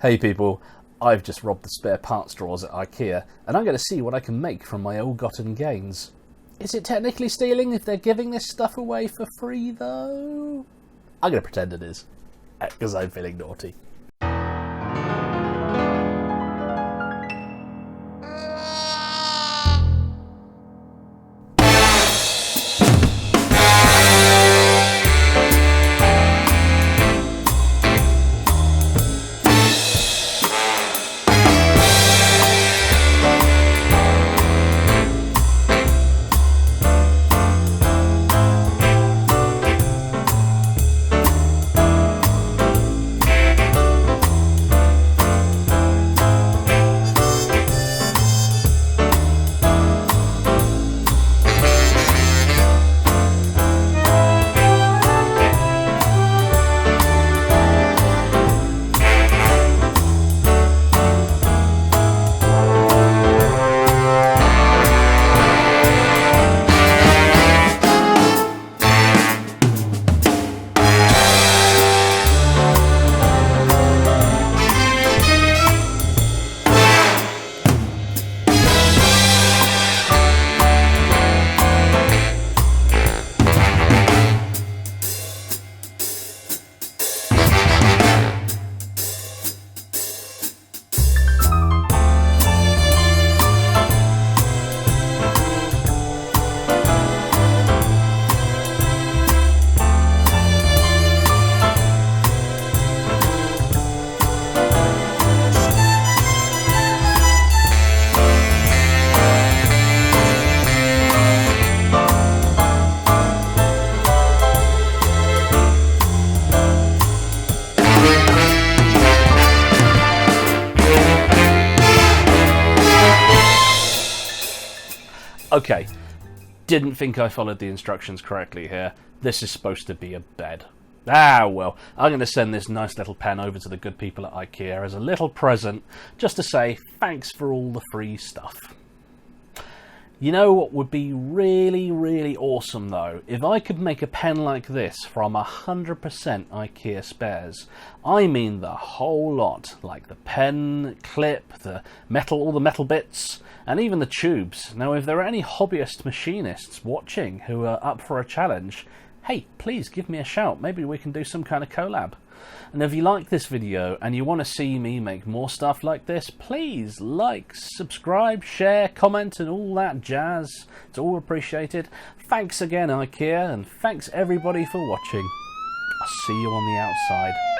Hey people, I've just robbed the spare parts drawers at Ikea and I'm going to see what I can make from my ill-gotten gains. Is it technically stealing if they're giving this stuff away for free though? I'm going to pretend it is, because I'm feeling naughty. Okay, didn't think I followed the instructions correctly here. This is supposed to be a bed. Ah, well, I'm going to send this nice little pen over to the good people at Ikea as a little present, just to say thanks for all the free stuff. You know what would be really, really awesome though? If I could make a pen like this from 100% Ikea spares. I mean the whole lot, like the pen, clip, the metal, all the metal bits, and even the tubes. Now if there are any hobbyist machinists watching who are up for a challenge, hey, please give me a shout. Maybe we can do some kind of collab. And if you like this video and you want to see me make more stuff like this, please like, subscribe, share, comment and all that jazz. It's all appreciated. Thanks again Ikea, and thanks everybody for watching. I'll see you on the outside.